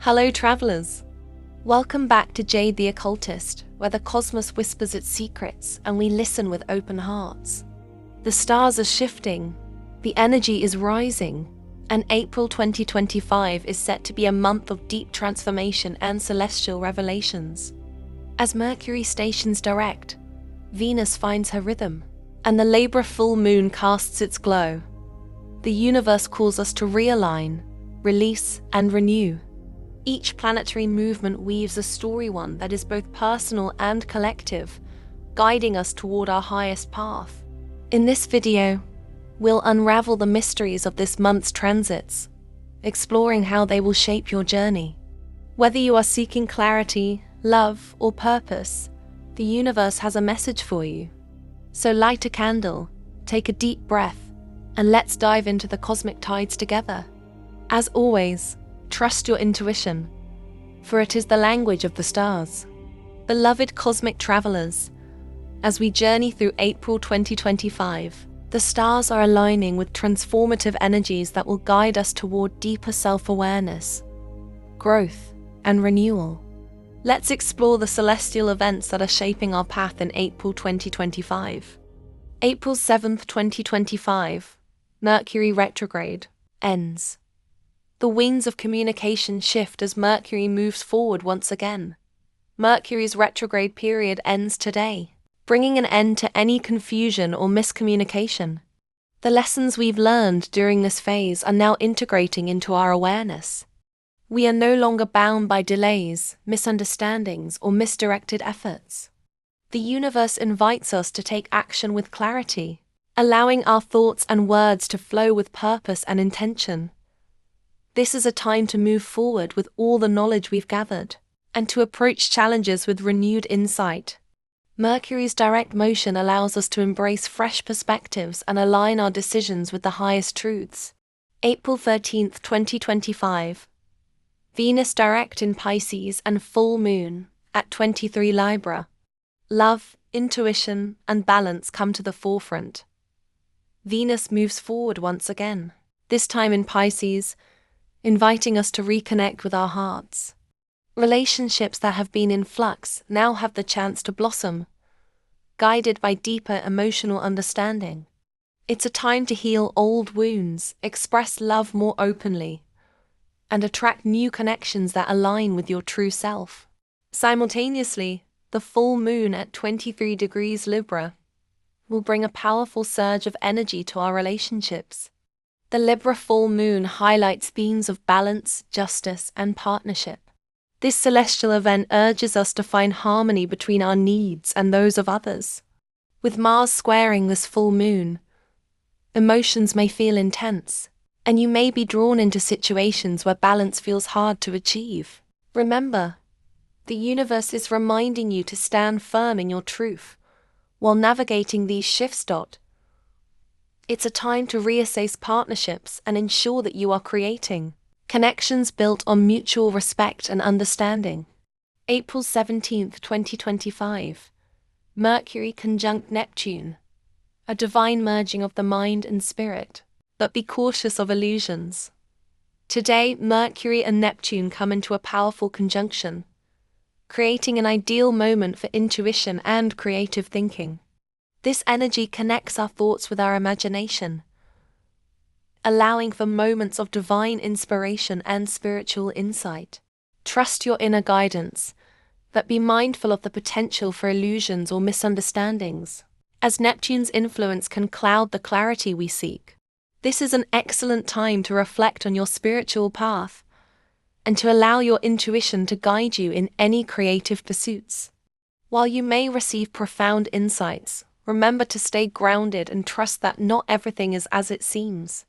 Hello travelers! Welcome back to Jade the Occultist, where the cosmos whispers its secrets and we listen with open hearts. The stars are shifting, the energy is rising, and April 2025 is set to be a month of deep transformation and celestial revelations. As Mercury stations direct, Venus finds her rhythm, and the Libra full moon casts its glow. The universe calls us to realign, release, and renew. Each planetary movement weaves a story, one that is both personal and collective, guiding us toward our highest path. In this video, we'll unravel the mysteries of this month's transits, exploring how they will shape your journey. Whether you are seeking clarity, love, or purpose, the universe has a message for you. So light a candle, take a deep breath, and let's dive into the cosmic tides together. As always, trust your intuition, for it is the language of the stars. Beloved cosmic travelers, as we journey through April 2025, the stars are aligning with transformative energies that will guide us toward deeper self-awareness, growth, and renewal. Let's explore the celestial events that are shaping our path in April 2025. April 7th, 2025, Mercury retrograde ends. The wings of communication shift as Mercury moves forward once again. Mercury's retrograde period ends today, bringing an end to any confusion or miscommunication. The lessons we've learned during this phase are now integrating into our awareness. We are no longer bound by delays, misunderstandings, or misdirected efforts. The universe invites us to take action with clarity, allowing our thoughts and words to flow with purpose and intention. This is a time to move forward with all the knowledge we've gathered, and to approach challenges with renewed insight. Mercury's direct motion allows us to embrace fresh perspectives and align our decisions with the highest truths. April 13th, 2025. Venus direct in Pisces and full moon at 23 Libra. Love, intuition, and balance come to the forefront. Venus moves forward once again, this time in Pisces, inviting us to reconnect with our hearts. Relationships that have been in flux now have the chance to blossom, guided by deeper emotional understanding. It's a time to heal old wounds, express love more openly, and attract new connections that align with your true self. Simultaneously, the full moon at 23 degrees Libra will bring a powerful surge of energy to our relationships. The Libra full moon highlights themes of balance, justice, and partnership. This celestial event urges us to find harmony between our needs and those of others. With Mars squaring this full moon, emotions may feel intense, and you may be drawn into situations where balance feels hard to achieve. Remember, the universe is reminding you to stand firm in your truth while navigating these shifts. It's a time to reassess partnerships and ensure that you are creating connections built on mutual respect and understanding. April 17th, 2025. Mercury conjunct Neptune, a divine merging of the mind and spirit, but be cautious of illusions. Today, Mercury and Neptune come into a powerful conjunction, creating an ideal moment for intuition and creative thinking. This energy connects our thoughts with our imagination, allowing for moments of divine inspiration and spiritual insight. Trust your inner guidance, but be mindful of the potential for illusions or misunderstandings, as Neptune's influence can cloud the clarity we seek. This is an excellent time to reflect on your spiritual path and to allow your intuition to guide you in any creative pursuits. While you may receive profound insights, remember to stay grounded and trust that not everything is as it seems.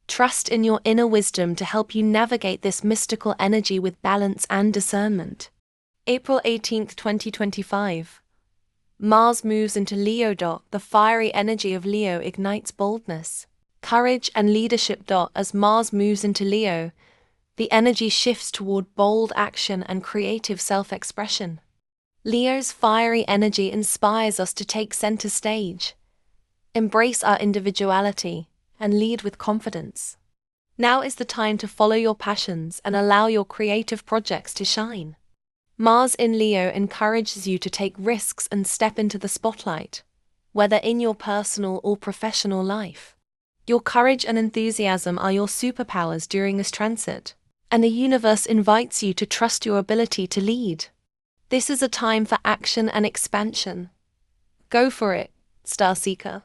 Trust in your inner wisdom to help you navigate this mystical energy with balance and discernment. April 18th, 2025. Mars moves into Leo. The fiery energy of Leo ignites boldness, courage, and leadership. As Mars moves into Leo, the energy shifts toward bold action and creative self-expression. Leo's fiery energy inspires us to take center stage, embrace our individuality, and lead with confidence. Now is the time to follow your passions and allow your creative projects to shine. Mars in Leo encourages you to take risks and step into the spotlight, whether in your personal or professional life. Your courage and enthusiasm are your superpowers during this transit, and the universe invites you to trust your ability to lead. This is a time for action and expansion. Go for it, Starseeker.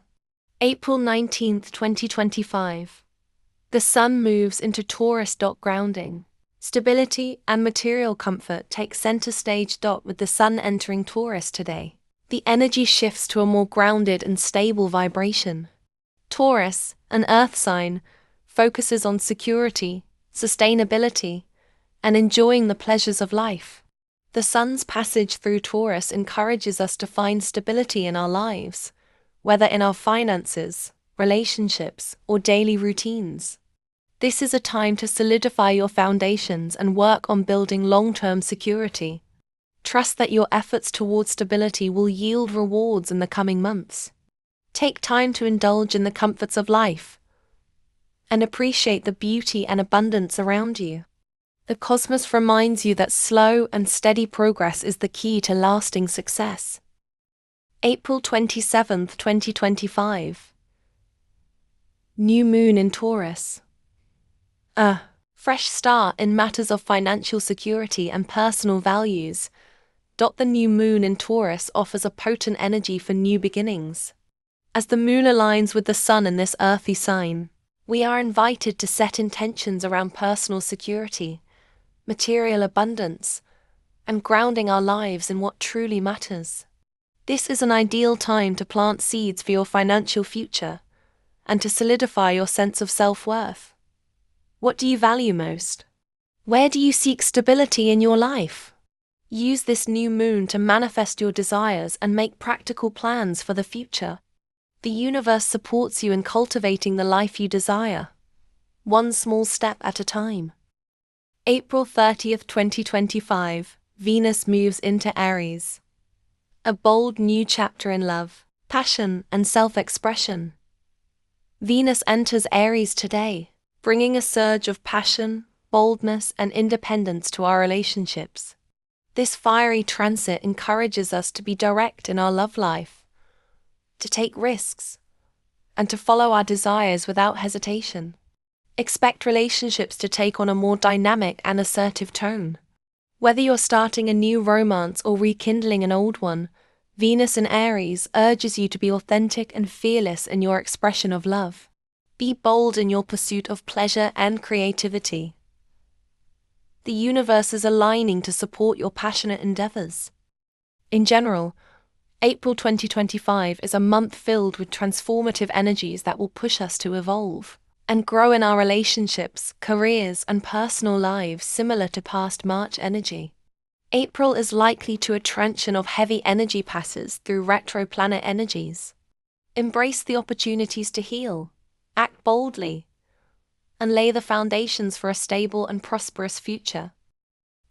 April 19th, 2025. The Sun moves into Taurus. Grounding, stability, and material comfort take center stage. With the Sun entering Taurus today, the energy shifts to a more grounded and stable vibration. Taurus, an earth sign, focuses on security, sustainability, and enjoying the pleasures of life. The Sun's passage through Taurus encourages us to find stability in our lives, whether in our finances, relationships, or daily routines. This is a time to solidify your foundations and work on building long-term security. Trust that your efforts towards stability will yield rewards in the coming months. Take time to indulge in the comforts of life and appreciate the beauty and abundance around you. The cosmos reminds you that slow and steady progress is the key to lasting success. April 27th, 2025. New Moon in Taurus. A fresh start in matters of financial security and personal values. The new moon in Taurus offers a potent energy for new beginnings. As the moon aligns with the sun in this earthy sign, we are invited to set intentions around personal security, material abundance, and grounding our lives in what truly matters. This is an ideal time to plant seeds for your financial future and to solidify your sense of self-worth. What do you value most? Where do you seek stability in your life? Use this new moon to manifest your desires and make practical plans for the future. The universe supports you in cultivating the life you desire, one small step at a time. April 30th, 2025, Venus moves into Aries. A bold new chapter in love, passion, and self-expression. Venus enters Aries today, bringing a surge of passion, boldness, and independence to our relationships. This fiery transit encourages us to be direct in our love life, to take risks, and to follow our desires without hesitation. Expect relationships to take on a more dynamic and assertive tone. Whether you're starting a new romance or rekindling an old one, Venus in Aries urges you to be authentic and fearless in your expression of love. Be bold in your pursuit of pleasure and creativity. The universe is aligning to support your passionate endeavors. In general, April 2025 is a month filled with transformative energies that will push us to evolve and grow in our relationships, careers, and personal lives similar to past March energy. April is likely to a transition of heavy energy passes through retro planet energies. Embrace the opportunities to heal, act boldly, and lay the foundations for a stable and prosperous future.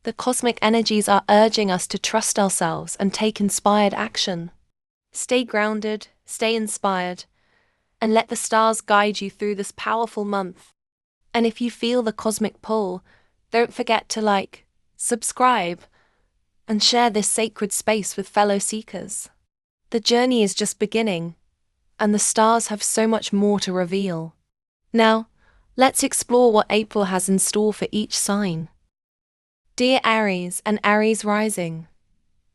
The cosmic energies are urging us to trust ourselves and take inspired action. Stay grounded, stay inspired, and let the stars guide you through this powerful month. And if you feel the cosmic pull, don't forget to like, subscribe, and share this sacred space with fellow seekers. The journey is just beginning, and the stars have so much more to reveal. Now, let's explore what April has in store for each sign. Dear Aries and Aries Rising,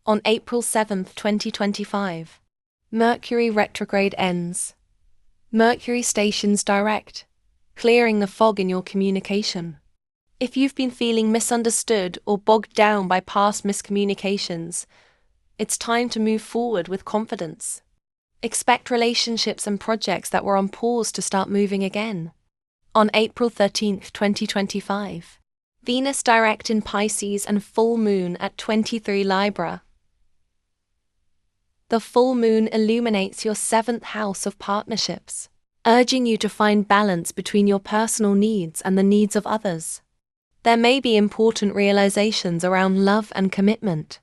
on April 7th, 2025, Mercury retrograde ends. Mercury stations direct, clearing the fog in your communication. If you've been feeling misunderstood or bogged down by past miscommunications, it's time to move forward with confidence. Expect relationships and projects that were on pause to start moving again. On April 13th, 2025, Venus direct in Pisces and full moon at 23 Libra. The full moon illuminates your 7th house of partnerships, urging you to find balance between your personal needs and the needs of others. There may be important realizations around love and commitment.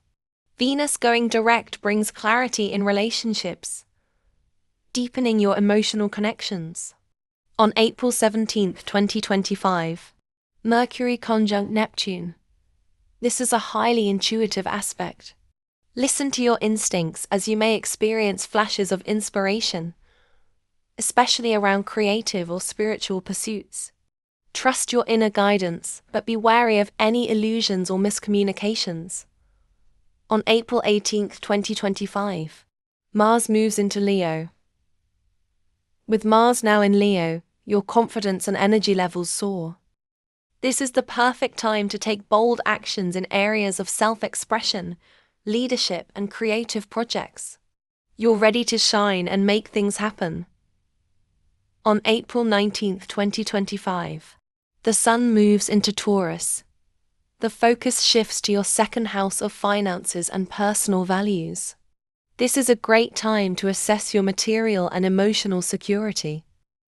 Venus going direct brings clarity in relationships, deepening your emotional connections. On April 17, 2025, Mercury conjunct Neptune. This is a highly intuitive aspect. Listen to your instincts as you may experience flashes of inspiration, especially around creative or spiritual pursuits. Trust your inner guidance, but be wary of any illusions or miscommunications. On April 18, 2025, Mars moves into Leo. With Mars now in Leo, your confidence and energy levels soar. This is the perfect time to take bold actions in areas of self-expression, leadership, and creative projects. You're ready to shine and make things happen. On April 19, 2025, the Sun moves into Taurus. The focus shifts to your second house of finances and personal values. This is a great time to assess your material and emotional security.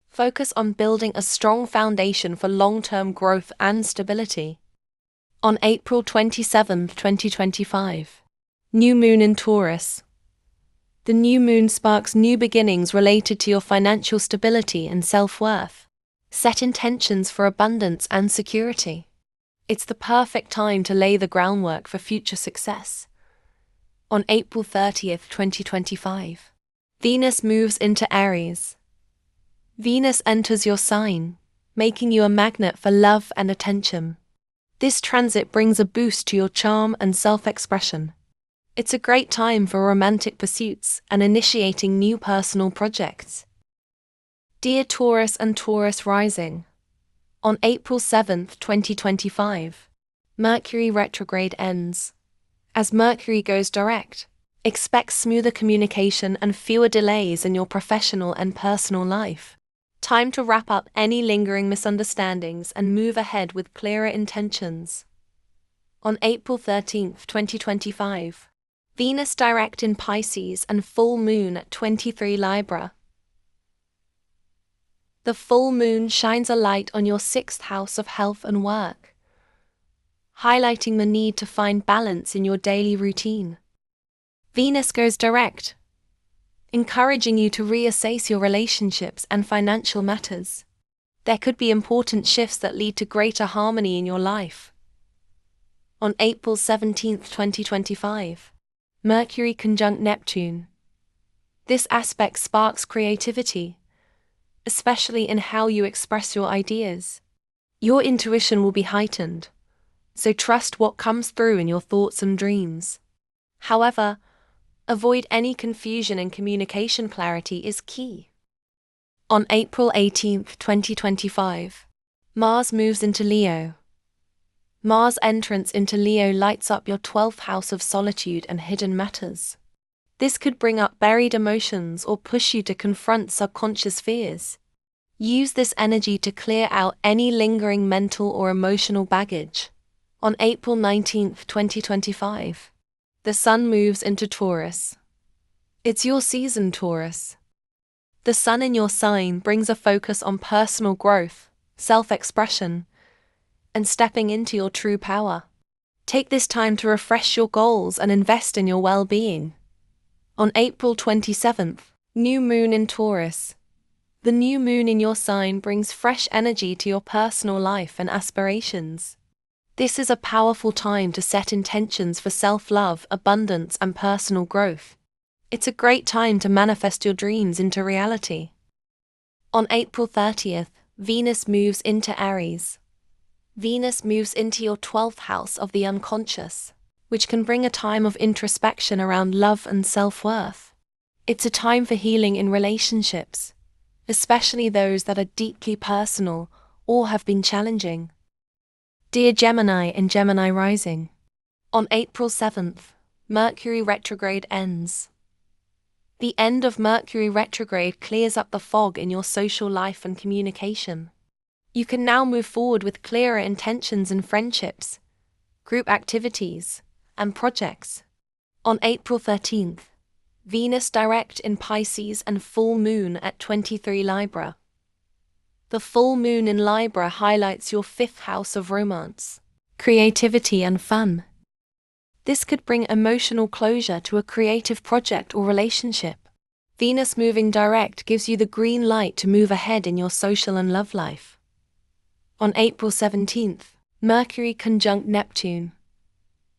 Focus on building a strong foundation for long-term growth and stability. On April 27, 2025, New Moon in Taurus. The new moon sparks new beginnings related to your financial stability and self-worth. Set intentions for abundance and security. It's the perfect time to lay the groundwork for future success. On April 30, 2025, Venus moves into Aries. Venus enters your sign, making you a magnet for love and attention. This transit brings a boost to your charm and self-expression. It's a great time for romantic pursuits and initiating new personal projects. Dear Taurus and Taurus Rising, on April 7, 2025, Mercury retrograde ends. As Mercury goes direct, expect smoother communication and fewer delays in your professional and personal life. Time to wrap up any lingering misunderstandings and move ahead with clearer intentions. On April 13, 2025, Venus direct in Pisces and full moon at 23 Libra. The full moon shines a light on your sixth house of health and work, highlighting the need to find balance in your daily routine. Venus goes direct, encouraging you to reassess your relationships and financial matters. There could be important shifts that lead to greater harmony in your life. On April 17, 2025, Mercury conjunct Neptune. This aspect sparks creativity, especially in how you express your ideas. Your intuition will be heightened, so trust what comes through in your thoughts and dreams. However, avoid any confusion and communication clarity is key. On April 18, 2025, Mars moves into Leo. Mars' entrance into Leo lights up your 12th house of solitude and hidden matters. This could bring up buried emotions or push you to confront subconscious fears. Use this energy to clear out any lingering mental or emotional baggage. On April 19, 2025, the Sun moves into Taurus. It's your season, Taurus. The Sun in your sign brings a focus on personal growth, self-expression, and stepping into your true power. Take this time to refresh your goals and invest in your well-being. On April 27th, New Moon in Taurus. The new moon in your sign brings fresh energy to your personal life and aspirations. This is a powerful time to set intentions for self-love, abundance, and personal growth. It's a great time to manifest your dreams into reality. On April 30th, Venus moves into Aries. Venus moves into your 12th house of the unconscious, which can bring a time of introspection around love and self-worth. It's a time for healing in relationships, especially those that are deeply personal or have been challenging. Dear Gemini and Gemini Rising, on April 7th, Mercury retrograde ends. The end of Mercury retrograde clears up the fog in your social life and communication. You can now move forward with clearer intentions in friendships, group activities, and projects. On April 13th, Venus direct in Pisces and full moon at 23 Libra. The full moon in Libra highlights your 5th house of romance, creativity, and fun. This could bring emotional closure to a creative project or relationship. Venus moving direct gives you the green light to move ahead in your social and love life. On April 17th, Mercury conjunct Neptune.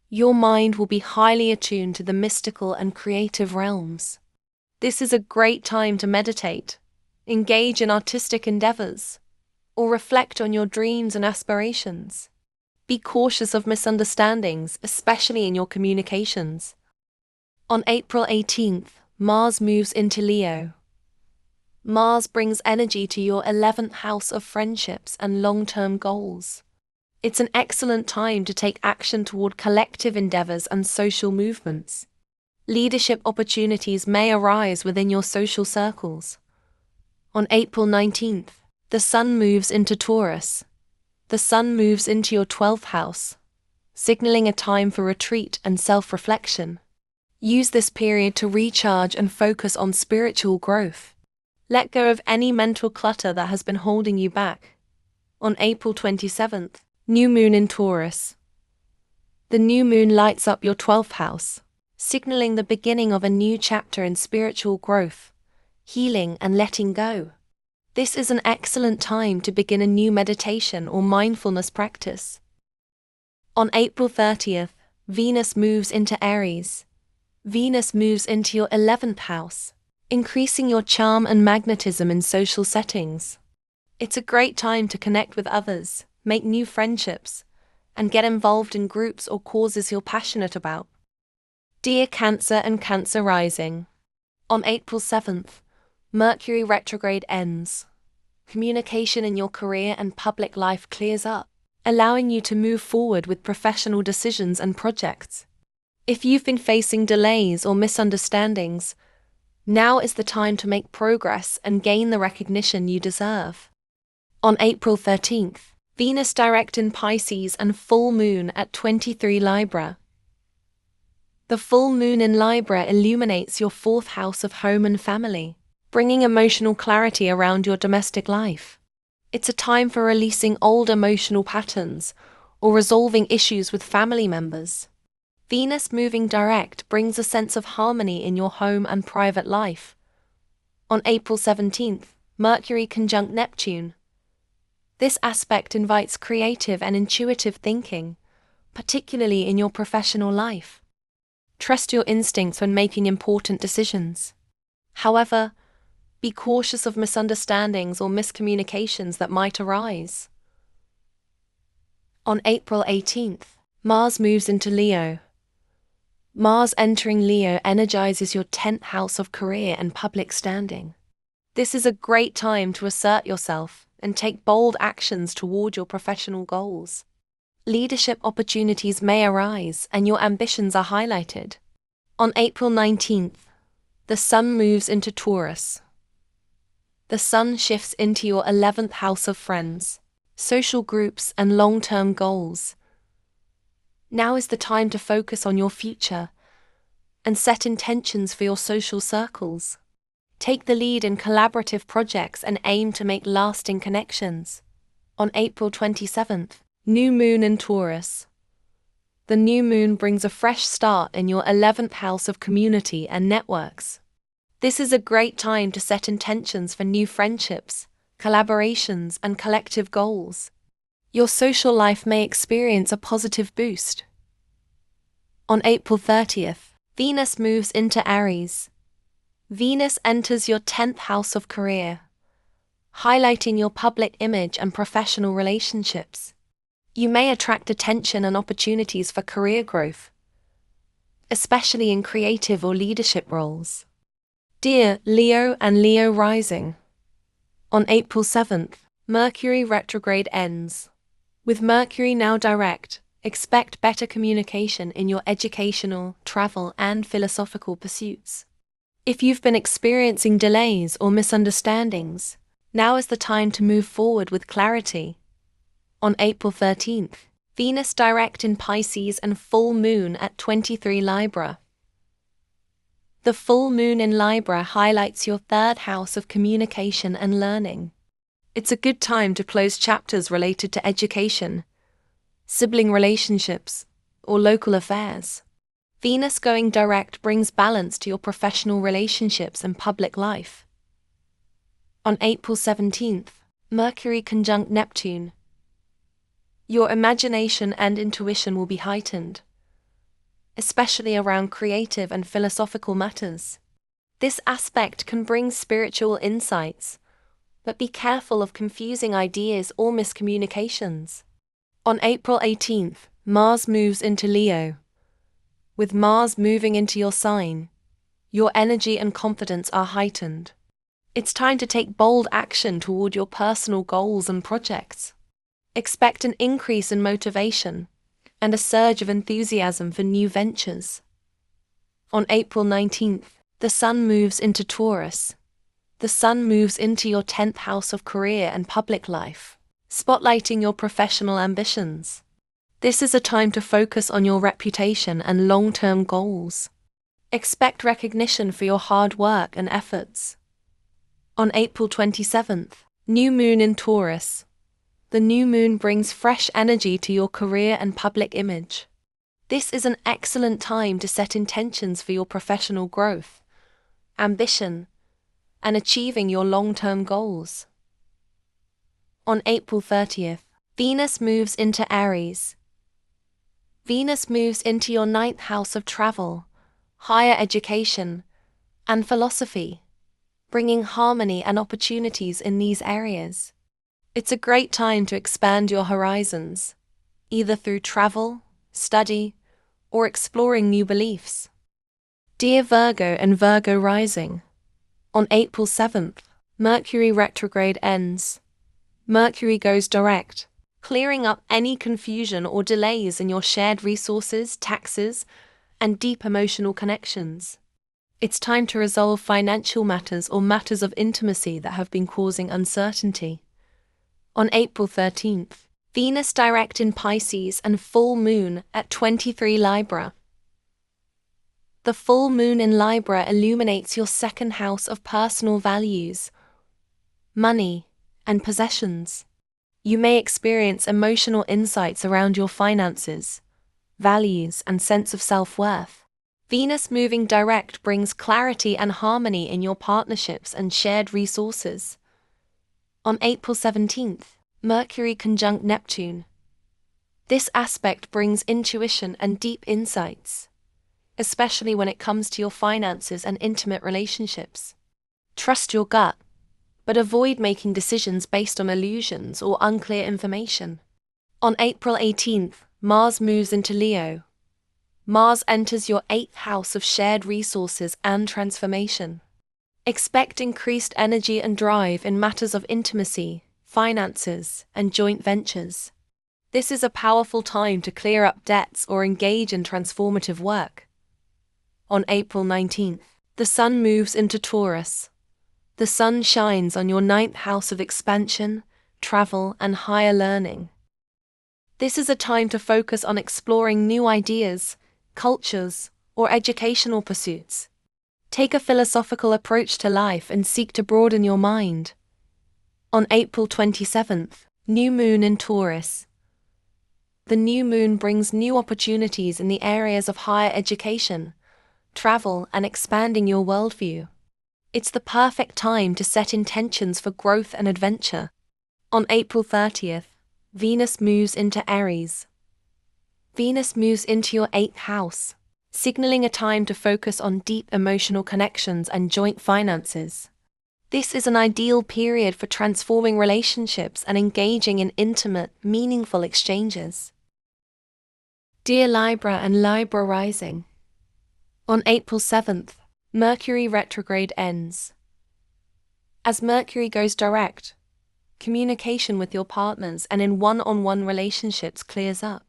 Your mind will be highly attuned to the mystical and creative realms. This is a great time to meditate, engage in artistic endeavors, or reflect on your dreams and aspirations. Be cautious of misunderstandings, especially in your communications. On April 18th, Mars moves into Leo. Mars brings energy to your 11th house of friendships and long-term goals. It's an excellent time to take action toward collective endeavors and social movements. Leadership opportunities may arise within your social circles. On April 19th, the Sun moves into Taurus. The Sun moves into your 12th house, signaling a time for retreat and self-reflection. Use this period to recharge and focus on spiritual growth. Let go of any mental clutter that has been holding you back. On April 27th, New Moon in Taurus. The new moon lights up your 12th house, signaling the beginning of a new chapter in spiritual growth, healing and letting go. This is an excellent time to begin a new meditation or mindfulness practice. On April 30th, Venus moves into Aries. Venus moves into your 11th house, increasing your charm and magnetism in social settings. It's a great time to connect with others, make new friendships, and get involved in groups or causes you're passionate about. Dear Cancer and Cancer Rising. On April 7th, Mercury retrograde ends. Communication in your career and public life clears up, allowing you to move forward with professional decisions and projects. If you've been facing delays or misunderstandings, now is the time to make progress and gain the recognition you deserve. On April 13th, Venus direct in Pisces and full moon at 23 Libra. The full moon in Libra illuminates your 4th house of home and family, bringing emotional clarity around your domestic life. It's a time for releasing old emotional patterns or resolving issues with family members. Venus moving direct brings a sense of harmony in your home and private life. On April 17th, Mercury conjunct Neptune. This aspect invites creative and intuitive thinking, particularly in your professional life. Trust your instincts when making important decisions. However, be cautious of misunderstandings or miscommunications that might arise. On April 18th, Mars moves into Leo. Mars entering Leo energizes your 10th house of career and public standing. This is a great time to assert yourself and take bold actions toward your professional goals. Leadership opportunities may arise and your ambitions are highlighted. On April 19th, the Sun moves into Taurus. The Sun shifts into your 11th house of friends, social groups, and long-term goals. Now is the time to focus on your future and set intentions for your social circles. Take the lead in collaborative projects and aim to make lasting connections. On April 27th, New Moon in Taurus. The new moon brings a fresh start in your 11th house of community and networks. This is a great time to set intentions for new friendships, collaborations, and collective goals. Your social life may experience a positive boost. On April 30th, Venus moves into Aries. Venus enters your 10th house of career, highlighting your public image and professional relationships. You may attract attention and opportunities for career growth, especially in creative or leadership roles. Dear Leo&Leo Rising. On April 7th, Mercury retrograde ends. With Mercury now direct, expect better communication in your educational, travel, and philosophical pursuits. If you've been experiencing delays or misunderstandings, now is the time to move forward with clarity. On April 13th, Venus direct in Pisces and full moon at 23 Libra. The full moon in Libra highlights your 3rd house of communication and learning. It's a good time to close chapters related to education, sibling relationships, or local affairs. Venus going direct brings balance to your professional relationships and public life. On April 17th, Mercury conjunct Neptune. Your imagination and intuition will be heightened, especially around creative and philosophical matters. This aspect can bring spiritual insights, but be careful of confusing ideas or miscommunications. On April 18th, Mars moves into Leo. With Mars moving into your sign, your energy and confidence are heightened. It's time to take bold action toward your personal goals and projects. Expect an increase in motivation and a surge of enthusiasm for new ventures. On April 19th, the Sun moves into Taurus. The Sun moves into your 10th house of career and public life, spotlighting your professional ambitions. This is a time to focus on your reputation and long-term goals. Expect recognition for your hard work and efforts. On April 27th, New Moon in Taurus. The new moon brings fresh energy to your career and public image. This is an excellent time to set intentions for your professional growth, ambition, and achieving your long-term goals. On April 30th, Venus moves into Aries. Venus moves into your 9th house of travel, higher education, and philosophy, bringing harmony and opportunities in these areas. It's a great time to expand your horizons, either through travel, study, or exploring new beliefs. Dear Virgo and Virgo Rising, on April 7th, Mercury retrograde ends. Mercury goes direct, clearing up any confusion or delays in your shared resources, taxes, and deep emotional connections. It's time to resolve financial matters or matters of intimacy that have been causing uncertainty. On April 13th, Venus direct in Pisces and full moon at 23 Libra. The full moon in Libra illuminates your 2nd house of personal values, money, and possessions. You may experience emotional insights around your finances, values, and sense of self-worth. Venus moving direct brings clarity and harmony in your partnerships and shared resources. On April 17th, Mercury conjunct Neptune. This aspect brings intuition and deep insights, especially when it comes to your finances and intimate relationships. Trust your gut, but avoid making decisions based on illusions or unclear information. On April 18th, Mars moves into Leo. Mars enters your 8th house of shared resources and transformation. Expect increased energy and drive in matters of intimacy, finances, and joint ventures. This is a powerful time to clear up debts or engage in transformative work. On April 19th, the Sun moves into Taurus. The Sun shines on your 9th house of expansion, travel, and higher learning. This is a time to focus on exploring new ideas, cultures, or educational pursuits. Take a philosophical approach to life and seek to broaden your mind. On April 27th, New Moon in Taurus. The new moon brings new opportunities in the areas of higher education, travel, and expanding your worldview. It's the perfect time to set intentions for growth and adventure. On April 30th, Venus moves into Aries. Venus moves into your 8th house, signaling a time to focus on deep emotional connections and joint finances. This is an ideal period for transforming relationships and engaging in intimate, meaningful exchanges. Dear Libra and Libra Rising, on April 7th, Mercury retrograde ends. As Mercury goes direct, communication with your partners and in one-on-one relationships clears up.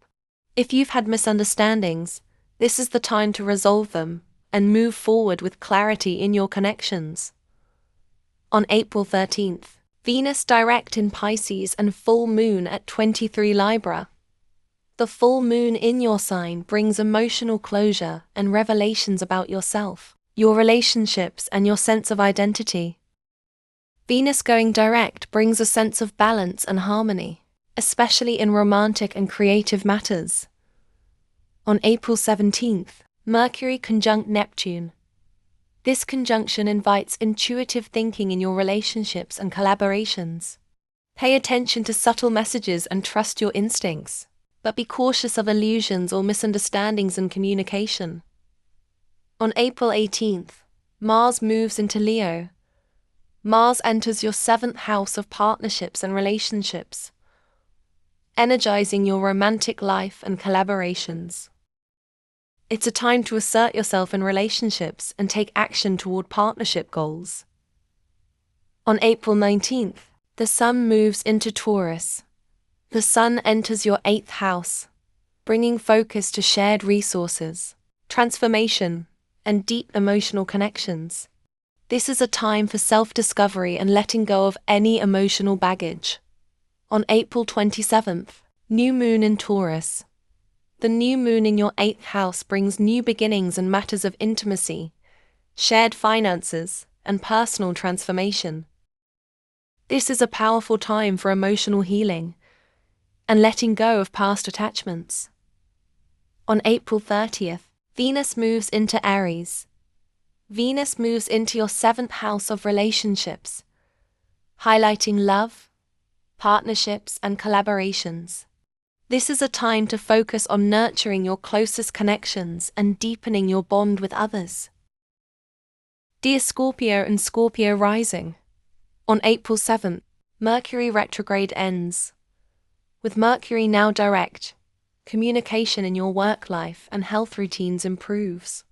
If you've had misunderstandings, this is the time to resolve them and move forward with clarity in your connections. On April 13th, Venus direct in Pisces and full moon at 23 Libra. The full moon in your sign brings emotional closure and revelations about yourself, your relationships, and your sense of identity. Venus going direct brings a sense of balance and harmony, especially in romantic and creative matters. On April 17th, Mercury conjunct Neptune. This conjunction invites intuitive thinking in your relationships and collaborations. Pay attention to subtle messages and trust your instincts, but be cautious of illusions or misunderstandings in communication. On April 18th, Mars moves into Leo. Mars enters your 7th house of partnerships and relationships, energizing your romantic life and collaborations. It's a time to assert yourself in relationships and take action toward partnership goals. On April 19th, the Sun moves into Taurus. The Sun enters your 8th house, bringing focus to shared resources, transformation, and deep emotional connections. This is a time for self-discovery and letting go of any emotional baggage. On April 27th, New Moon in Taurus. The new moon in your 8th house brings new beginnings and matters of intimacy, shared finances, and personal transformation. This is a powerful time for emotional healing and letting go of past attachments. On April 30th, Venus moves into Aries. Venus moves into your 7th house of relationships, highlighting love, partnerships, and collaborations. This is a time to focus on nurturing your closest connections and deepening your bond with others. Dear Scorpio and Scorpio Rising, on April 7th, Mercury retrograde ends. With Mercury now direct, communication in your work life and health routines improves.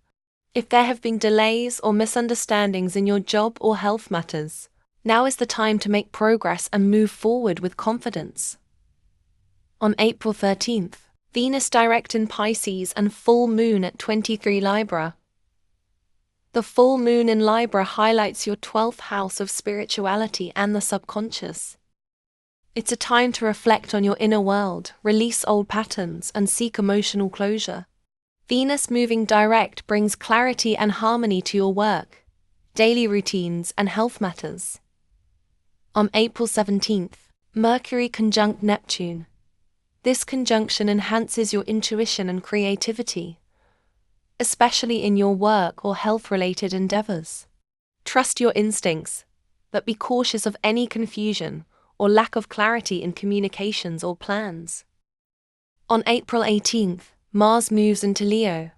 If there have been delays or misunderstandings in your job or health matters, now is the time to make progress and move forward with confidence. On April 13th, Venus direct in Pisces and full moon at 23 Libra. The full moon in Libra highlights your 12th house of spirituality and the subconscious. It's a time to reflect on your inner world, release old patterns, and seek emotional closure. Venus moving direct brings clarity and harmony to your work, daily routines, and health matters. On April 17th, Mercury conjunct Neptune. This conjunction enhances your intuition and creativity, especially in your work or health-related endeavors. Trust your instincts, but be cautious of any confusion or lack of clarity in communications or plans. On April 18th, Mars moves into Leo.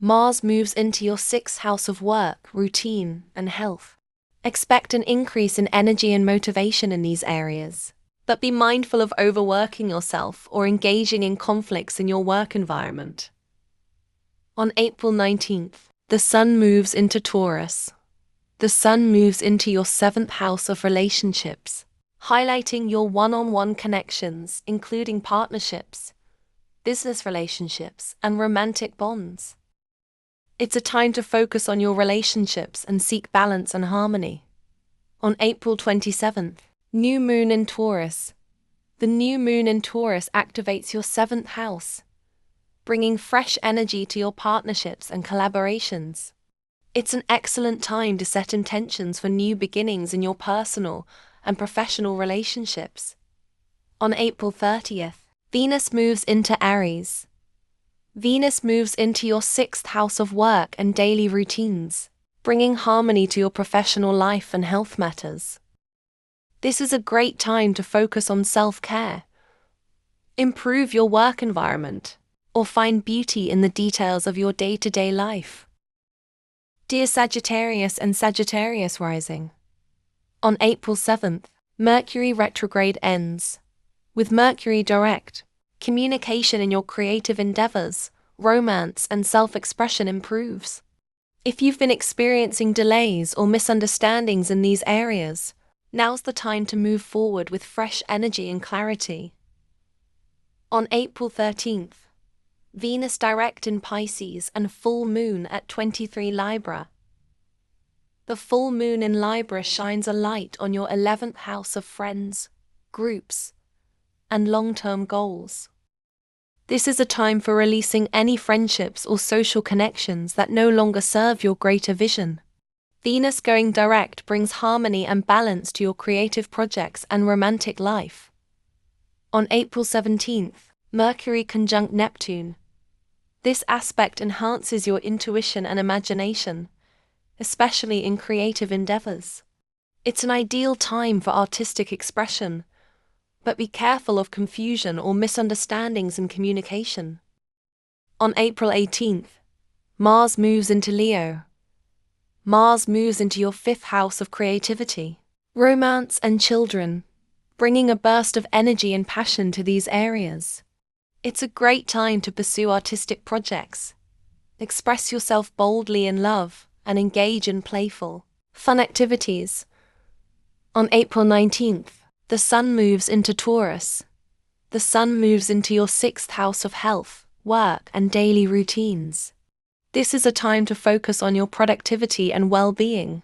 Mars moves into your 6th house of work, routine, and health. Expect an increase in energy and motivation in these areas, but be mindful of overworking yourself or engaging in conflicts in your work environment. On April 19th, the Sun moves into Taurus. The Sun moves into your 7th house of relationships, highlighting your one-on-one connections, including partnerships, business relationships, and romantic bonds. It's a time to focus on your relationships and seek balance and harmony. On April 27th, New Moon in Taurus. The new moon in Taurus activates your 7th house, bringing fresh energy to your partnerships and collaborations. It's an excellent time to set intentions for new beginnings in your personal and professional relationships. On April 30th, Venus moves into Aries. Venus moves into your 6th house of work and daily routines, bringing harmony to your professional life and health matters. This is a great time to focus on self-care, improve your work environment, or find beauty in the details of your day-to-day life. Dear Sagittarius and Sagittarius Rising, on April 7th, Mercury retrograde ends. With Mercury direct, communication in your creative endeavors, romance, and self-expression improves. If you've been experiencing delays or misunderstandings in these areas, now's the time to move forward with fresh energy and clarity. On April 13th, Venus direct in Pisces and full moon at 23 Libra. The full moon in Libra shines a light on your 11th house of friends, groups, and long-term goals. This is a time for releasing any friendships or social connections that no longer serve your greater vision. Venus going direct brings harmony and balance to your creative projects and romantic life. On April 17th, Mercury conjunct Neptune. This aspect enhances your intuition and imagination, especially in creative endeavors. It's an ideal time for artistic expression, but be careful of confusion or misunderstandings in communication. On April 18th, Mars moves into Leo. Mars moves into your fifth house of creativity, romance, and children, bringing a burst of energy and passion to these areas. It's a great time to pursue artistic projects, express yourself boldly in love, and engage in playful, fun activities. On April 19th, the Sun moves into Taurus. The Sun moves into your sixth house of health, work, and daily routines. This is a time to focus on your productivity and well-being.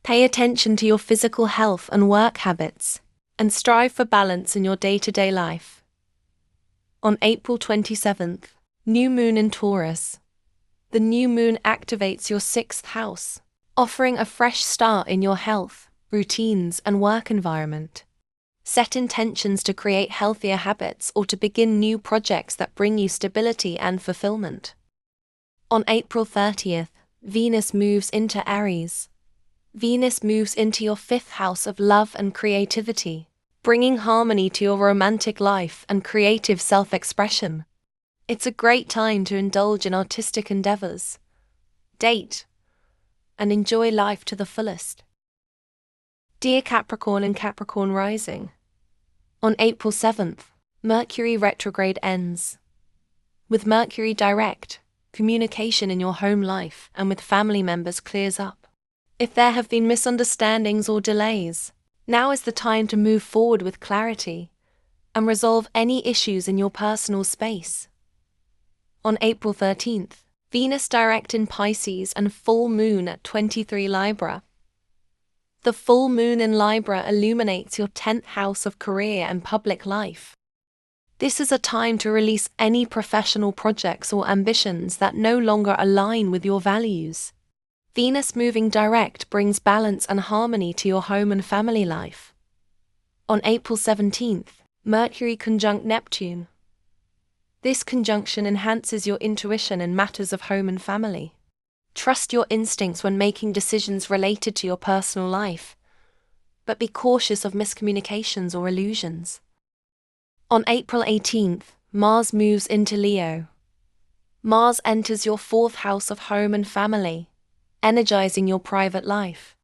Pay attention to your physical health and work habits, and strive for balance in your day-to-day life. On April 27th, New Moon in Taurus. The new moon activates your sixth house, offering a fresh start in your health, routines, and work environment. Set intentions to create healthier habits or to begin new projects that bring you stability and fulfillment. On April 30th, Venus moves into Aries. Venus moves into your fifth house of love and creativity, bringing harmony to your romantic life and creative self-expression. It's a great time to indulge in artistic endeavors, date, and enjoy life to the fullest. Dear Capricorn and Capricorn Rising, on April 7th, Mercury retrograde ends. With Mercury direct, communication in your home life and with family members clears up. If there have been misunderstandings or delays, now is the time to move forward with clarity and resolve any issues in your personal space. On April 13th, Venus direct in Pisces and full moon at 23 Libra. The full moon in Libra illuminates your 10th house of career and public life. This is a time to release any professional projects or ambitions that no longer align with your values. Venus moving direct brings balance and harmony to your home and family life. On April 17th, Mercury conjunct Neptune. This conjunction enhances your intuition in matters of home and family. Trust your instincts when making decisions related to your personal life, but be cautious of miscommunications or illusions. On April 18th, Mars moves into Leo. Mars enters your fourth house of home and family, energizing your private life.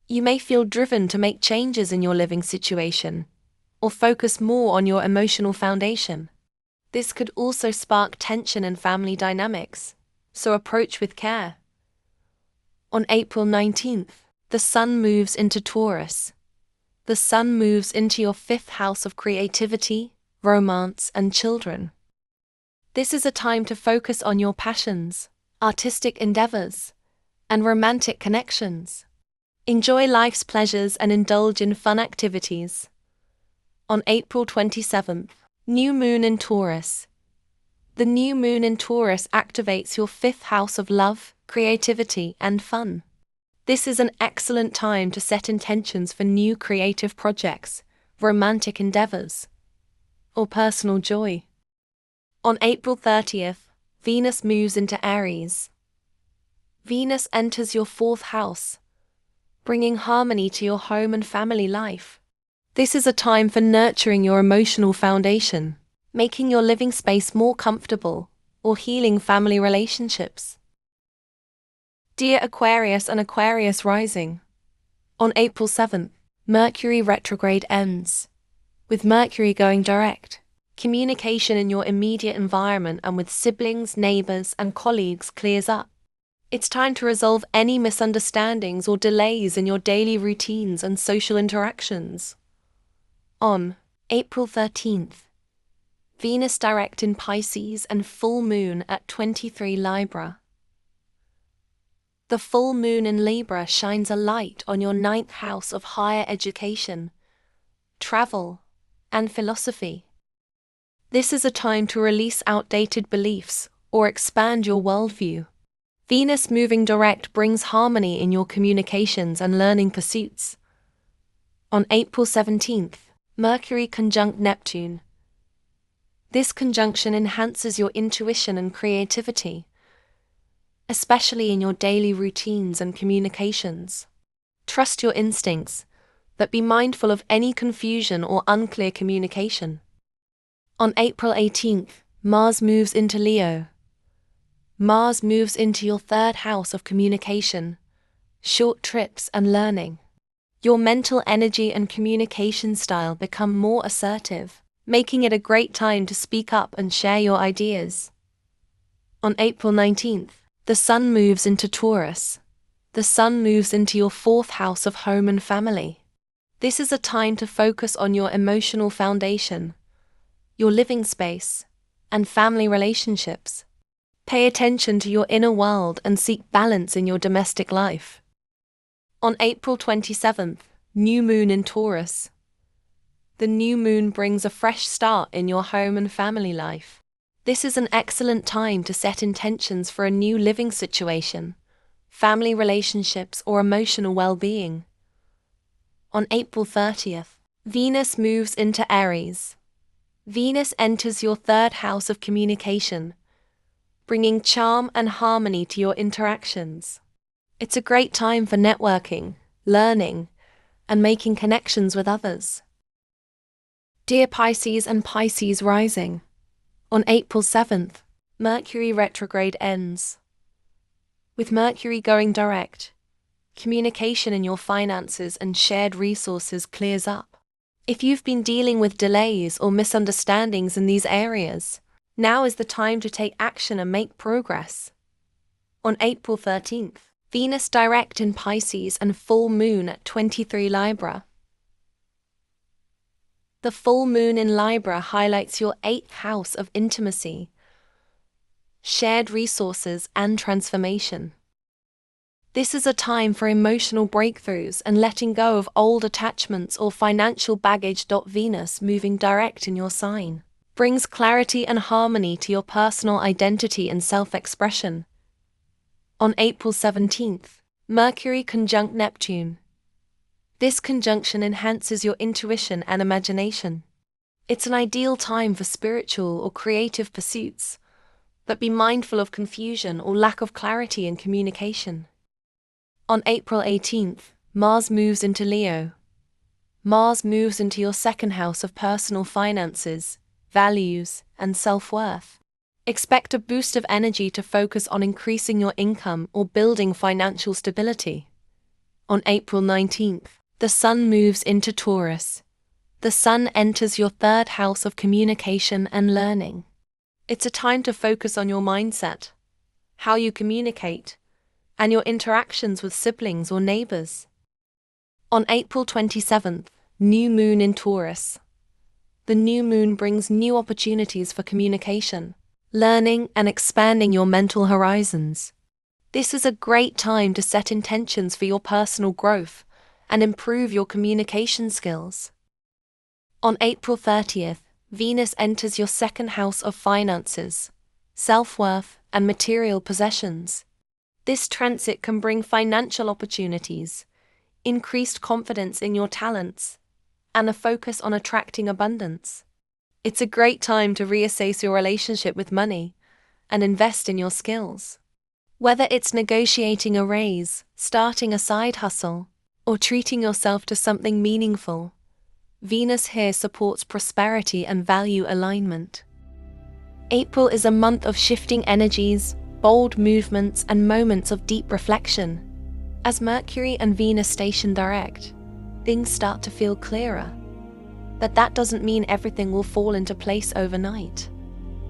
You may feel driven to make changes in your living situation, or focus more on your emotional foundation. This could also spark tension in family dynamics, so approach with care. On April 19th, the Sun moves into Taurus. The Sun moves into your fifth house of creativity, romance, and children. This is a time to focus on your passions, artistic endeavors, and romantic connections. Enjoy life's pleasures and indulge in fun activities. On April 27th, New Moon in Taurus. The new moon in Taurus activates your fifth house of love, creativity, and fun. This is an excellent time to set intentions for new creative projects, romantic endeavors, or personal joy. On April 30th, Venus moves into Aries. Venus enters your fourth house, bringing harmony to your home and family life. This is a time for nurturing your emotional foundation, making your living space more comfortable, or healing family relationships. Dear Aquarius and Aquarius Rising, on April 7th, Mercury retrograde ends. With Mercury going direct, communication in your immediate environment and with siblings, neighbors, and colleagues clears up. It's time to resolve any misunderstandings or delays in your daily routines and social interactions. On April 13th, Venus direct in Pisces and full moon at 23 Libra. The full moon in Libra shines a light on your 9th house of higher education, travel, and philosophy. This is a time to release outdated beliefs or expand your worldview. Venus moving direct brings harmony in your communications and learning pursuits. On April 17th, Mercury conjunct Neptune. This conjunction enhances your intuition and creativity, especially in your daily routines and communications. Trust your instincts, but be mindful of any confusion or unclear communication. On April 18th, Mars moves into Leo. Mars moves into your third house of communication, short trips and learning. Your mental energy and communication style become more assertive, making it a great time to speak up and share your ideas. On April 19th, the Sun moves into Taurus. The Sun moves into your fourth house of home and family. This is a time to focus on your emotional foundation, your living space, and family relationships. Pay attention to your inner world and seek balance in your domestic life. On April 27th, new moon in Taurus. The new moon brings a fresh start in your home and family life. This is an excellent time to set intentions for a new living situation, family relationships, or emotional well-being. On April 30th, Venus moves into Aries. Venus enters your third house of communication, bringing charm and harmony to your interactions. It's a great time for networking, learning, and making connections with others. Dear Pisces and Pisces Rising, on April 7th, Mercury retrograde ends. With Mercury going direct, communication in your finances and shared resources clears up. If you've been dealing with delays or misunderstandings in these areas, now is the time to take action and make progress. On April 13th, Venus direct in Pisces and full moon at 23 Libra. The full moon in Libra highlights your 8th house of intimacy, shared resources, and transformation. This is a time for emotional breakthroughs and letting go of old attachments or financial baggage. Venus moving direct in your sign brings clarity and harmony to your personal identity and self-expression. On April 17th, Mercury conjunct Neptune. This conjunction enhances your intuition and imagination. It's an ideal time for spiritual or creative pursuits, but be mindful of confusion or lack of clarity in communication. On April 18th, Mars moves into Leo. Mars moves into your second house of personal finances, values, and self-worth. Expect a boost of energy to focus on increasing your income or building financial stability. On April 19th, the Sun moves into Taurus. The Sun enters your third house of communication and learning. It's a time to focus on your mindset, how you communicate, and your interactions with siblings or neighbors. On April 27th, new moon in Taurus. The new moon brings new opportunities for communication, learning, and expanding your mental horizons. This is a great time to set intentions for your personal growth and improve your communication skills. On April 30th, Venus enters your second house of finances, self-worth, and material possessions. This transit can bring financial opportunities, increased confidence in your talents, and a focus on attracting abundance. It's a great time to reassess your relationship with money and invest in your skills. Whether it's negotiating a raise, starting a side hustle, or treating yourself to something meaningful, Venus here supports prosperity and value alignment. April is a month of shifting energies, bold movements, and moments of deep reflection. As Mercury and Venus station direct, things start to feel clearer. But that doesn't mean everything will fall into place overnight.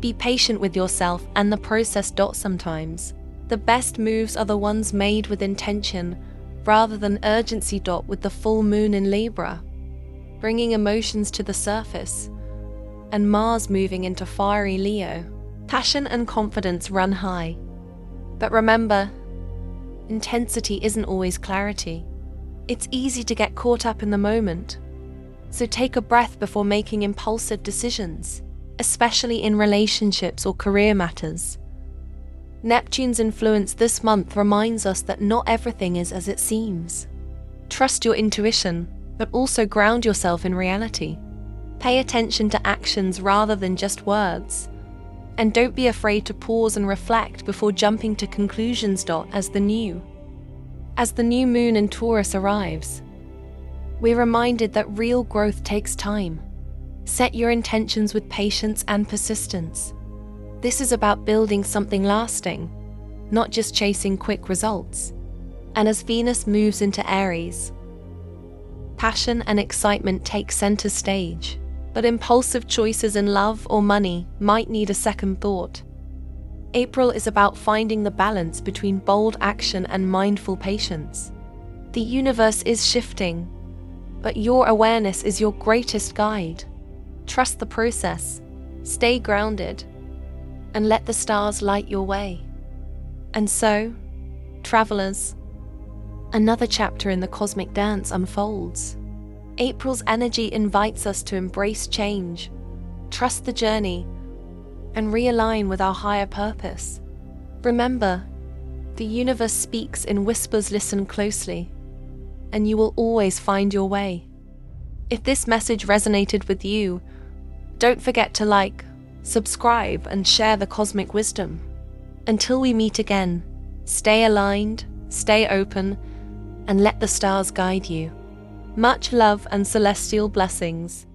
Be patient with yourself and the process. Sometimes, the best moves are the ones made with intention rather than urgency. With the full moon in Libra, bringing emotions to the surface, and Mars moving into fiery Leo, passion and confidence run high. But remember, intensity isn't always clarity. It's easy to get caught up in the moment. So take a breath before making impulsive decisions, especially in relationships or career matters. Neptune's influence this month reminds us that not everything is as it seems. Trust your intuition, but also ground yourself in reality. Pay attention to actions rather than just words. And don't be afraid to pause and reflect before jumping to conclusions. As the new moon in Taurus arrives, we're reminded that real growth takes time. Set your intentions with patience and persistence. This is about building something lasting, not just chasing quick results. And as Venus moves into Aries, passion and excitement take center stage, but impulsive choices in love or money might need a second thought. April is about finding the balance between bold action and mindful patience. The universe is shifting, but your awareness is your greatest guide. Trust the process, stay grounded, and let the stars light your way. And so, travelers, another chapter in the cosmic dance unfolds. April's energy invites us to embrace change, trust the journey, and realign with our higher purpose. Remember, the universe speaks in whispers. Listen closely, and you will always find your way. If this message resonated with you, don't forget to like, subscribe, and share the cosmic wisdom. Until we meet again, stay aligned, stay open, and let the stars guide you. Much love and celestial blessings.